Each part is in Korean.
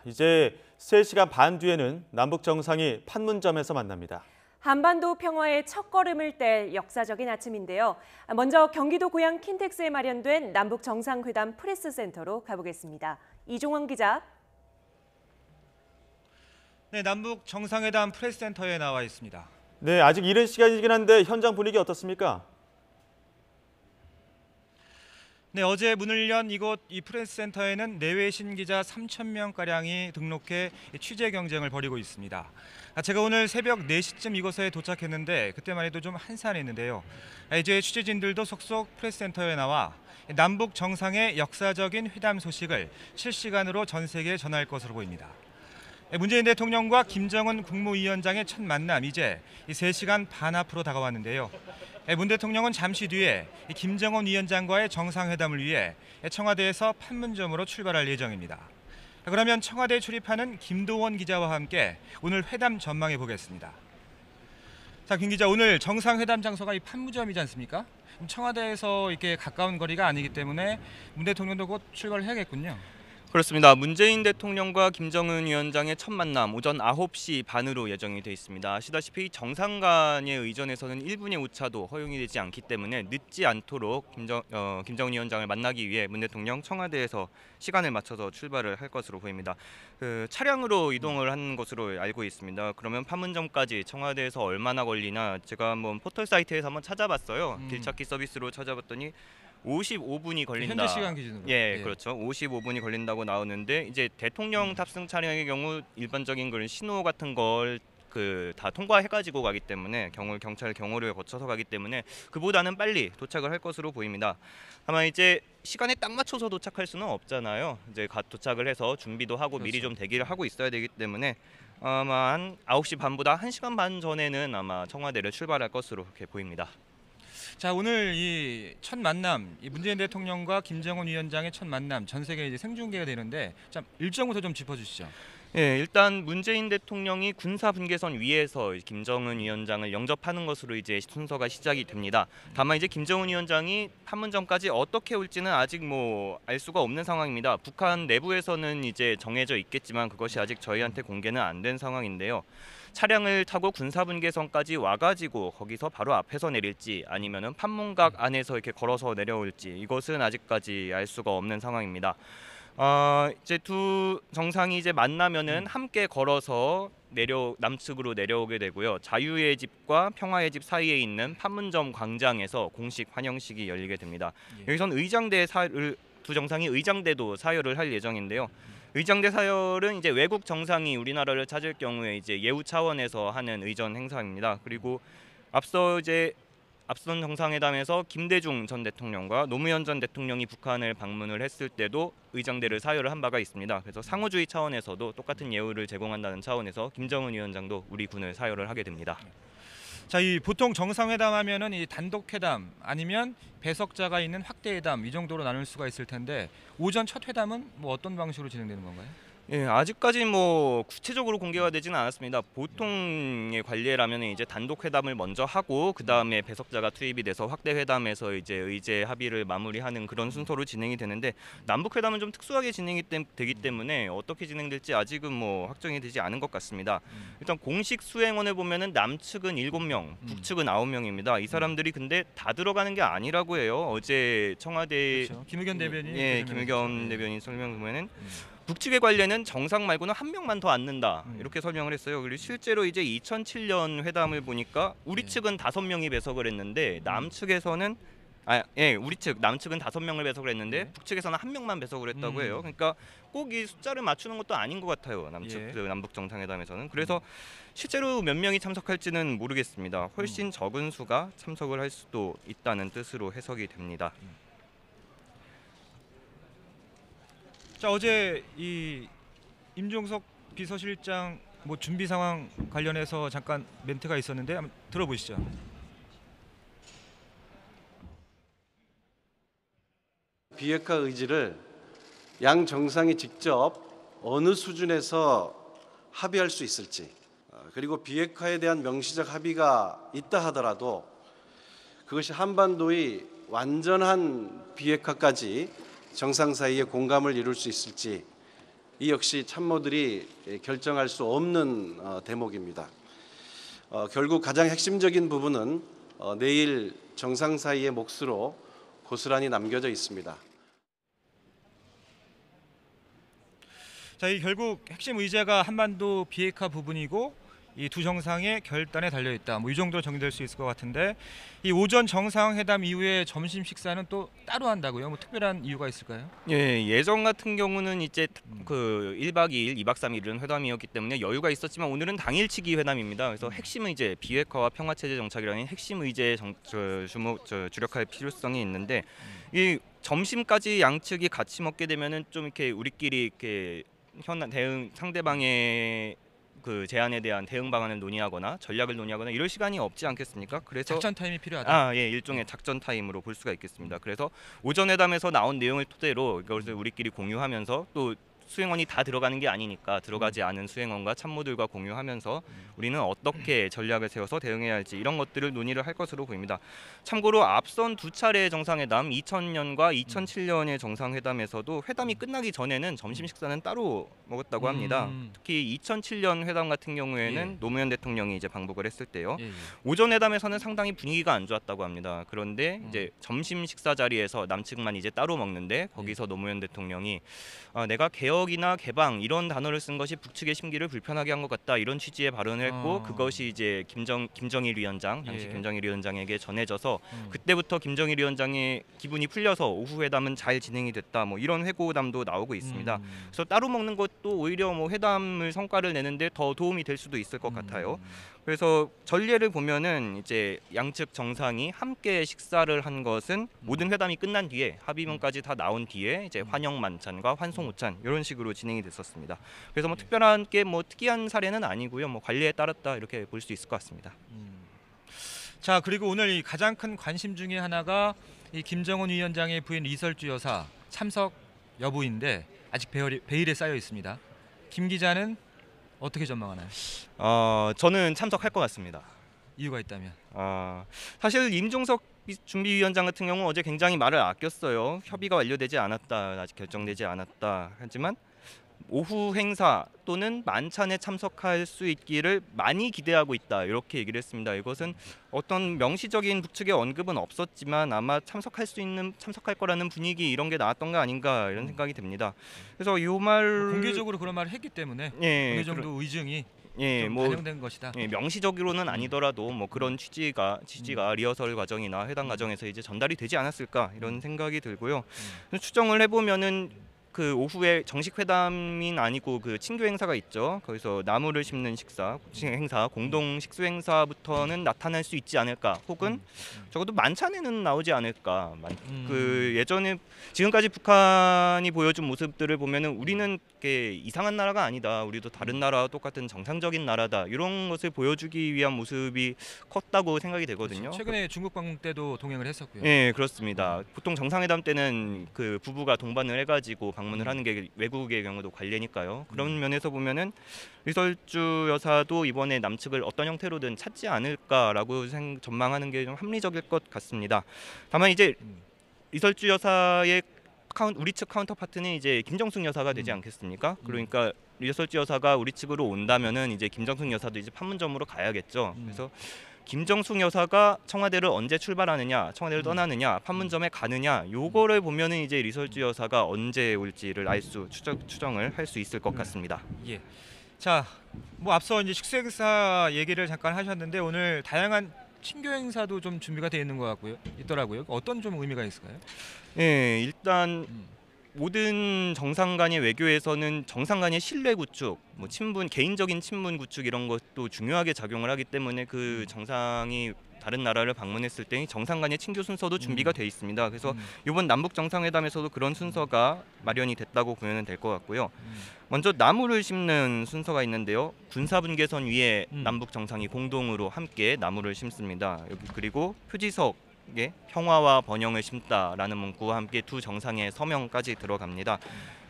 이제 3시간 반 뒤에는 남북 정상이 판문점에서 만납니다. 한반도 평화의 첫걸음을 뗄 역사적인 아침인데요. 먼저 경기도 고양 킨텍스에 마련된 남북 정상회담 프레스센터로 가보겠습니다. 이종원 기자. 네, 남북 정상회담 프레스센터에 나와 있습니다. 네, 아직 이른 시간이긴 한데 현장 분위기 어떻습니까? 네, 어제 문을 연 이곳 이 프레스센터에는 내외신 기자 3,000명가량이 등록해 취재 경쟁을 벌이고 있습니다. 제가 오늘 새벽 4시쯤 이곳에 도착했는데 그때만 해도 좀 한산했는데요. 이제 취재진들도 속속 프레스센터에 나와 남북 정상의 역사적인 회담 소식을 실시간으로 전 세계에 전할 것으로 보입니다. 문재인 대통령과 김정은 국무위원장의 첫 만남 이제 3시간 반 앞으로 다가왔는데요. 문 대통령은 잠시 뒤에 김정은 위원장과의 정상회담을 위해 청와대에서 판문점으로 출발할 예정입니다. 그러면 청와대에 출입하는 김도원 기자와 함께 오늘 회담 전망해 보겠습니다. 자, 김 기자, 오늘 정상회담 장소가 이 판문점이지 않습니까? 청와대에서 이렇게 가까운 거리가 아니기 때문에 문 대통령도 곧 출발을 해야겠군요. 그렇습니다. 문재인 대통령과 김정은 위원장의 첫 만남 오전 9시 반으로 예정이 돼 있습니다. 아시다시피 정상 간의 의전에서는 1분의 오차도 허용이 되지 않기 때문에 늦지 않도록 김정은 위원장을 만나기 위해 문 대통령 청와대에서 시간을 맞춰서 출발을 할 것으로 보입니다. 차량으로 이동을 하는 것으로 알고 있습니다. 그러면 판문점까지 청와대에서 얼마나 걸리나 제가 한번 포털 사이트에서 한번 찾아봤어요. 길찾기 서비스로 찾아봤더니 55분이 걸린다. 현재 시간 기준으로. 예, 그렇죠. 55분이 걸린다고 나오는데 이제 대통령 탑승 차량의 경우 일반적인 그런 신호 같은 걸 다 통과해가지고 가기 때문에 경찰 경호를 거쳐서 가기 때문에 그보다는 빨리 도착을 할 것으로 보입니다. 다만 이제 시간에 딱 맞춰서 도착할 수는 없잖아요. 이제 도착을 해서 준비도 하고 그렇죠. 미리 좀 대기를 하고 있어야 되기 때문에 아마 한 9시 반보다 1시간 반 전에는 아마 청와대를 출발할 것으로 그렇게 보입니다. 자, 오늘 이 첫 만남, 이 문재인 대통령과 김정은 위원장의 첫 만남 전 세계에 이제 생중계가 되는데 참 일정부터 좀 짚어주시죠. 예, 일단 문재인 대통령이 군사 분계선 위에서 김정은 위원장을 영접하는 것으로 이제 순서가 시작이 됩니다. 다만 이제 김정은 위원장이 판문점까지 어떻게 올지는 아직 알 수가 없는 상황입니다. 북한 내부에서는 이제 정해져 있겠지만 그것이 아직 저희한테 공개는 안 된 상황인데요. 차량을 타고 군사분계선까지 와가지고 거기서 바로 앞에서 내릴지 아니면은 판문각 안에서 이렇게 걸어서 내려올지 이것은 아직까지 알 수가 없는 상황입니다. 이제 두 정상이 이제 만나면은 함께 걸어서 남측으로 내려오게 되고요. 자유의 집과 평화의 집 사이에 있는 판문점 광장에서 공식 환영식이 열리게 됩니다. 여기선 두 정상이 의장대도 사열을 할 예정인데요. 의장대 사열은 이제 외국 정상이 우리나라를 찾을 경우에 이제 예우 차원에서 하는 의전 행사입니다. 그리고 앞선 정상회담에서 김대중 전 대통령과 노무현 전 대통령이 북한을 방문을 했을 때도 의장대를 사열을 한 바가 있습니다. 그래서 상호주의 차원에서도 똑같은 예우를 제공한다는 차원에서 김정은 위원장도 우리 군을 사열을 하게 됩니다. 자, 이 보통 정상회담 하면은 이 단독회담 아니면 배석자가 있는 확대회담 이 정도로 나눌 수가 있을 텐데 오전 첫 회담은 어떤 방식으로 진행되는 건가요? 예, 아직까지 구체적으로 공개가 되지는 않았습니다. 보통의 관례라면 이제 단독 회담을 먼저 하고 그 다음에 배석자가 투입이 돼서 확대 회담에서 이제 의제 합의를 마무리하는 그런 순서로 진행이 되는데 남북 회담은 좀 특수하게 진행이 되기 때문에 어떻게 진행될지 아직은 확정이 되지 않은 것 같습니다. 일단 공식 수행원을 보면은 남측은 7명, 북측은 9명입니다. 이 사람들이 근데 다 들어가는 게 아니라고 해요. 어제 청와대 그렇죠. 김의겸 대변인이 김의겸 대변인 설명 보면은. 북측의 관례는 정상 말고는 한 명만 더 앉는다 이렇게 설명을 했어요. 그리고 실제로 이제 2007년 회담을 보니까 우리 측은 5명이 배석을 했는데 남측에서는 남측은 5명을 배석을 했는데 북측에서는 1명만 배석을 했다고 해요. 그러니까 꼭 이 숫자를 맞추는 것도 아닌 것 같아요. 남북 정상회담에서는. 그래서 실제로 몇 명이 참석할지는 모르겠습니다. 훨씬 적은 수가 참석을 할 수도 있다는 뜻으로 해석이 됩니다. 자, 어제 이 임종석 비서실장 준비 상황 관련해서 잠깐 멘트가 있었는데 한번 들어보시죠. 비핵화 의지를 양 정상이 직접 어느 수준에서 합의할 수 있을지, 그리고 비핵화에 대한 명시적 합의가 있다 하더라도 그것이 한반도의 완전한 비핵화까지 정상 사이에 공감을 이룰 수 있을지 이 역시 참모들이 결정할 수 없는 대목입니다. 결국 가장 핵심적인 부분은 내일 정상사의의 몫으로 고스란히 남겨져 있습니다. 자, 이 결국 핵심 의제가 한반도 비핵화 부분이고 이 두 정상의 결단에 달려 있다. 뭐 이 정도로 정리될 수 있을 것 같은데 이 오전 정상회담 이후에 점심 식사는 또 따로 한다고요? 뭐 특별한 이유가 있을까요? 예, 예전 같은 경우는 이제 그 1박 2일, 2박 3일은 회담이었기 때문에 여유가 있었지만 오늘은 당일치기 회담입니다. 그래서 핵심은 이제 비핵화와 평화체제 정착이라는 핵심 의제에 주력할 필요성이 있는데 이 점심까지 양측이 같이 먹게 되면은 좀 이렇게 우리끼리 이렇게 대응 상대방의 그 제안에 대한 대응 방안을 논의하거나 전략을 논의하거나 이럴 시간이 없지 않겠습니까? 그래서 작전 타임이 필요하다. 예, 일종의 작전 타임으로 볼 수가 있겠습니다. 그래서 오전 회담에서 나온 내용을 토대로 이것을 우리끼리 공유하면서 또 수행원이 다 들어가는 게 아니니까 들어가지 않은 수행원과 참모들과 공유하면서 우리는 어떻게 전략을 세워서 대응해야 할지 이런 것들을 논의를 할 것으로 보입니다. 참고로 앞선 두 차례의 정상회담 2000년과 2007년의 정상회담에서도 회담이 끝나기 전에는 점심 식사는 따로 먹었다고 합니다. 특히 2007년 회담 같은 경우에는 예. 노무현 대통령이 이제 방북을 했을 때요. 예, 예. 오전 회담에서는 상당히 분위기가 안 좋았다고 합니다. 그런데 이제 점심 식사 자리에서 남측만 이제 따로 먹는데 거기서 노무현 대통령이 내가 개혁이나 개방 이런 단어를 쓴 것이 북측의 심기를 불편하게 한 것 같다 이런 취지의 발언을 했고 그것이 이제 김정일 위원장 당시 예. 김정일 위원장에게 전해져서 그때부터 김정일 위원장의 기분이 풀려서 오후 회담은 잘 진행이 됐다 뭐 이런 회고담도 나오고 있습니다. 그래서 따로 먹는 것도 오히려 뭐 회담을 성과를 내는데 더 도움이 될 수도 있을 것 같아요. 그래서 전례를 보면은 이제 양측 정상이 함께 식사를 한 것은 모든 회담이 끝난 뒤에 합의문까지 다 나온 뒤에 이제 환영 만찬과 환송 우찬 이런 식으로 진행이 됐었습니다. 그래서 뭐 특별한 게 뭐 특이한 사례는 아니고요. 뭐 관례에 따랐다 이렇게 볼 수 있을 것 같습니다. 자, 그리고 오늘 이 가장 큰 관심 중에 하나가 이 김정은 위원장의 부인 이설주 여사 참석 여부인데 아직 베일에 쌓여 있습니다. 김 기자는 어떻게 전망하나요? 저는 참석할 것 같습니다. 이유가 있다면? 사실 임종석 준비위원장 같은 경우 어제 굉장히 말을 아꼈어요. 협의가 완료되지 않았다, 아직 결정되지 않았다. 하지만 오후 행사 또는 만찬에 참석할 수 있기를 많이 기대하고 있다 이렇게 얘기를 했습니다. 이것은 어떤 명시적인 북측의 언급은 없었지만 아마 참석할 거라는 분위기 이런 게 나왔던 거 아닌가 이런 생각이 듭니다. 그래서 이 말 공개적으로 그런 말을 했기 때문에 예, 어느 정도 의증이 예, 좀 반영된 것이다. 예, 명시적으로는 아니더라도 뭐 그런 취지가 리허설 과정이나 회담 과정에서 이제 전달이 되지 않았을까 이런 생각이 들고요. 추정을 해보면은 그 오후에 정식 회담인 아니고 그 친교 행사가 있죠. 거기서 나무를 심는 행사, 공동 식수 행사부터는 나타날 수 있지 않을까. 혹은 적어도 만찬에는 나오지 않을까. 그 예전에 지금까지 북한이 보여준 모습들을 보면은 우리는 이렇게 이상한 나라가 아니다. 우리도 다른 나라와 똑같은 정상적인 나라다. 이런 것을 보여주기 위한 모습이 컸다고 생각이 되거든요. 최근에 중국 방문 때도 동행을 했었고요. 네, 그렇습니다. 보통 정상회담 때는 그 부부가 동반을 해가지고 방문을 하는 게 외국의 경우도 관례니까요. 그런 면에서 보면은 이설주 여사도 이번에 남측을 어떤 형태로든 찾지 않을까라고 전망하는 게 좀 합리적일 것 같습니다. 다만 이제 이설주 여사의 우리 측 카운터파트는 이제 김정숙 여사가 되지 않겠습니까? 그러니까 이설주 여사가 우리 측으로 온다면은 이제 김정숙 여사도 이제 판문점으로 가야겠죠. 그래서 김정숙 여사가 청와대를 언제 출발하느냐, 청와대를 떠나느냐, 판문점에 가느냐, 요거를 보면은 이제 이설주 여사가 언제 올지를 추정을 할 수 있을 것 같습니다. 예. 자, 뭐 앞서 이제 식수 행사 얘기를 잠깐 하셨는데 오늘 다양한 친교 행사도 좀 준비가 되어 있는 것 같고요, 있더라고요. 어떤 좀 의미가 있을까요? 예, 일단 모든 정상 간의 외교에서는 정상 간의 신뢰 구축, 뭐 개인적인 친분 구축 이런 것도 중요하게 작용을 하기 때문에 그 정상이 다른 나라를 방문했을 때 정상 간의 친교 순서도 준비가 돼 있습니다. 그래서 이번 남북 정상회담에서도 그런 순서가 마련이 됐다고 보면 될 것 같고요. 먼저 나무를 심는 순서가 있는데요. 군사분계선 위에 남북 정상이 공동으로 함께 나무를 심습니다. 여기 그리고 표지석에 평화와 번영을 심다라는 문구와 함께 두 정상의 서명까지 들어갑니다.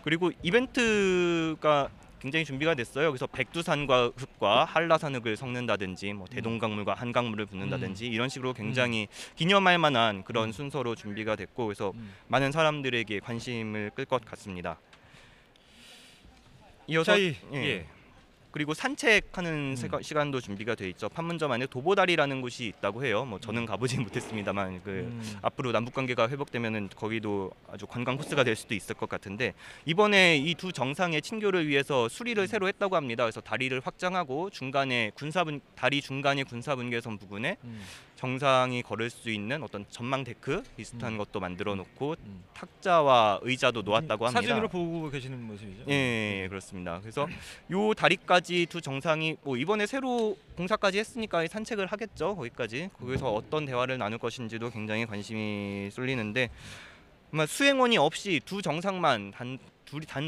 그리고 이벤트가 굉장히 준비가 됐어요. 그래서 백두산과 흙과 한라산 흙을 섞는다든지 뭐 대동강물과 한강물을 붓는다든지 이런 식으로 굉장히 기념할 만한 그런 순서로 준비가 됐고 그래서 많은 사람들에게 관심을 끌 것 같습니다. 이어서 자, 예. 그리고 산책하는 시간도 준비가 돼 있죠. 판문점 안에 도보다리라는 곳이 있다고 해요. 뭐 저는 가보지 못했습니다만 앞으로 남북 관계가 회복되면은 거기도 아주 관광 코스가 될 수도 있을 것 같은데 이번에 이 두 정상의 친교를 위해서 수리를 새로 했다고 합니다. 그래서 다리를 확장하고 다리 중간의 군사분계선 부근에 정상이 걸을 수 있는 어떤 전망 데크 비슷한 것도 만들어 놓고 탁자와 의자도 놓았다고 합니다. 사진으로 보고 계시는 모습이죠. 예, 그렇습니다. 그래서 요 다리까지 두 정상이 뭐 이번에 새로 공사까지 했으니까 산책을 하겠죠. 거기서 어떤 대화를 나눌 것인지도 굉장히 관심이 쏠리는데 아마 수행원이 없이 두 정상만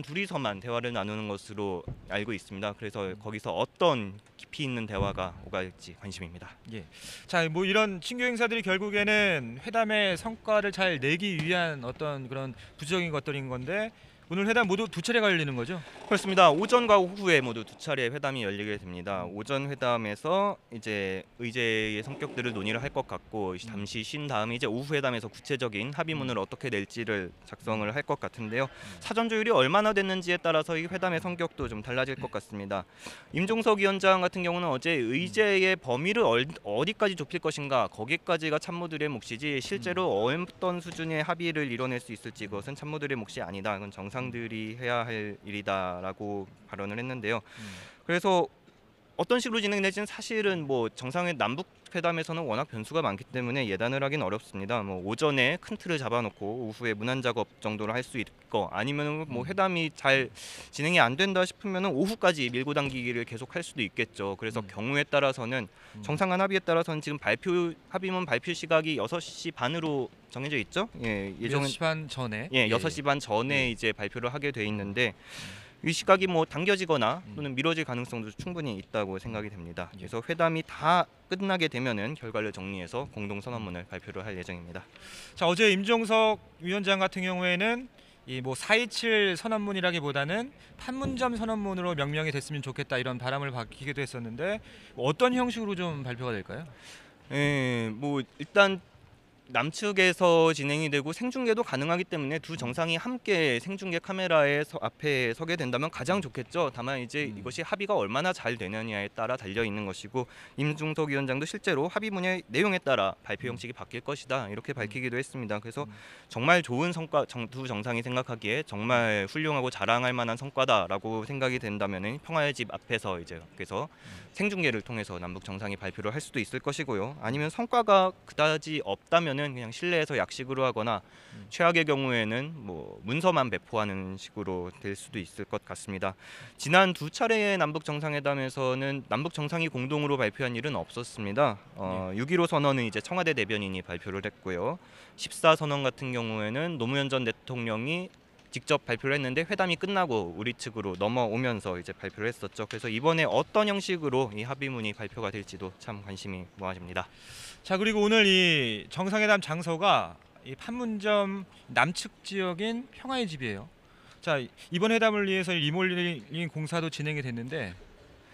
둘이서만 대화를 나누는 것으로 알고 있습니다. 그래서 거기서 어떤 깊이 있는 대화가 오갈지 관심입니다. 예. 자, 뭐 이런 친교 행사들이 결국에는 회담의 성과를 잘 내기 위한 어떤 그런 부수적인 것들인 건데 오늘 회담 모두 두 차례가 열리는 거죠? 그렇습니다. 오전과 오후에 모두 두 차례 회담이 열리게 됩니다. 오전 회담에서 이제 의제의 성격들을 논의를 할 것 같고 잠시 쉰 다음에 이제 오후 회담에서 구체적인 합의문을 어떻게 낼지를 작성을 할 것 같은데요. 사전 조율이 얼마나 됐는지에 따라서 이 회담의 성격도 좀 달라질 것 같습니다. 임종석 위원장 같은 경우는 어제 의제의 범위를 어디까지 좁힐 것인가 거기까지가 참모들의 몫이지 실제로 어떤 수준의 합의를 이뤄낼 수 있을지 그것은 참모들의 몫이 아니다. 그건 정상들이 해야 할 일이다라고 발언을 했는데요. 그래서 어떤 식으로 진행될지는 사실은 뭐 정상회 남북 회담에서는 워낙 변수가 많기 때문에 예단을 하긴 어렵습니다. 뭐 오전에 큰 틀을 잡아놓고 오후에 문안 작업 정도를 할 수 있고 아니면 뭐 회담이 잘 진행이 안 된다 싶으면 오후까지 밀고 당기기를 계속 할 수도 있겠죠. 그래서 경우에 따라서는 정상 간 합의에 따라서는 지금 합의문 발표 시각이 6시 반으로 정해져 있죠. 예, 예정은 6시 반 전에. 예, 6시 반 전에 이제 발표를 하게 돼 있는데 이 시각이 뭐 당겨지거나 또는 미뤄질 가능성도 충분히 있다고 생각이 됩니다. 그래서 회담이 다 끝나게 되면은 결과를 정리해서 공동 선언문을 발표를 할 예정입니다. 자, 어제 임종석 위원장 같은 경우에는 이 뭐 4.27 선언문이라기보다는 판문점 선언문으로 명명이 됐으면 좋겠다 이런 바람을 밝히기도 했었는데 뭐 어떤 형식으로 좀 발표가 될까요? 예, 뭐 일단 남측에서 진행이 되고 생중계도 가능하기 때문에 두 정상이 함께 생중계 카메라에 앞에 서게 된다면 가장 좋겠죠. 다만 이제 이것이 합의가 얼마나 잘 되느냐에 따라 달려 있는 것이고 임종석 위원장도 실제로 합의문의 내용에 따라 발표 형식이 바뀔 것이다 이렇게 밝히기도 했습니다. 그래서 정말 좋은 성과 두 정상이 생각하기에 정말 훌륭하고 자랑할 만한 성과다라고 생각이 된다면은 평화의 집 앞에서 이제 그래서 생중계를 통해서 남북 정상이 발표를 할 수도 있을 것이고요. 아니면 성과가 그다지 없다면은 그냥 실내에서 약식으로 하거나 최악의 경우에는 뭐 문서만 배포하는 식으로 될 수도 있을 것 같습니다. 지난 두 차례의 남북 정상회담에서는 남북 정상이 공동으로 발표한 일은 없었습니다. 6.15 선언은 이제 청와대 대변인이 발표를 했고요. 14 선언 같은 경우에는 노무현 전 대통령이 직접 발표를 했는데 회담이 끝나고 우리 측으로 넘어오면서 이제 발표를 했었죠. 그래서 이번에 어떤 형식으로 이 합의문이 발표가 될지도 참 관심이 모아집니다. 자, 그리고 오늘 이 정상회담 장소가 이 판문점 남측 지역인 평화의 집이에요. 자, 이번 회담을 위해서 리몰링 공사도 진행이 됐는데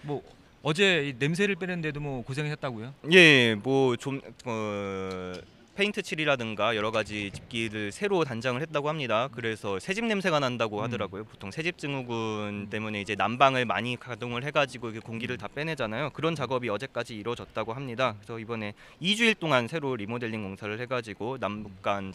뭐 어제 이 냄새를 빼는데도 뭐 고생하셨다고요? 예, 뭐 좀 페인트 칠이라든가 여러 가지 집기를 새로 단장을 했다고 합니다. 그래서 새집 냄새가 난다고 하더라고요. 보통 새집 증후군 때문에 이제 난방을 많이 가동을 해가지고 공기를 다 빼내잖아요. 그런 작업이 어제까지 이루어졌다고 합니다. 그래서 이번에 2주일 동안 새로 리모델링 공사를 해가지고 남북 간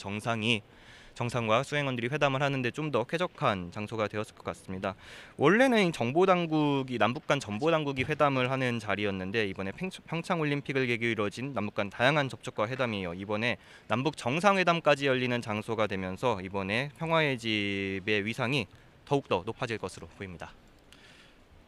정상과 수행원들이 회담을 하는데 좀 더 쾌적한 장소가 되었을 것 같습니다. 원래는 정보당국이 남북 간 정보당국이 회담을 하는 자리였는데 이번에 평창올림픽을 계기로 이뤄진 남북 간 다양한 접촉과 회담이에요. 이번에 남북 정상회담까지 열리는 장소가 되면서 이번에 평화의 집의 위상이 더욱더 높아질 것으로 보입니다.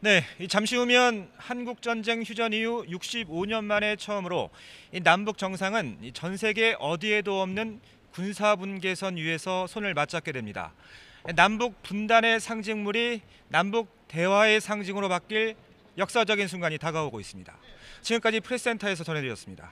네, 잠시 후면 한국 전쟁 휴전 이후 65년 만에 처음으로 이 남북 정상은 전 세계 어디에도 없는 군사분계선 위에서 손을 맞잡게 됩니다. 남북 분단의 상징물이 남북 대화의 상징으로 바뀔 역사적인 순간이 다가오고 있습니다. 지금까지 프레스센터에서 전해드렸습니다.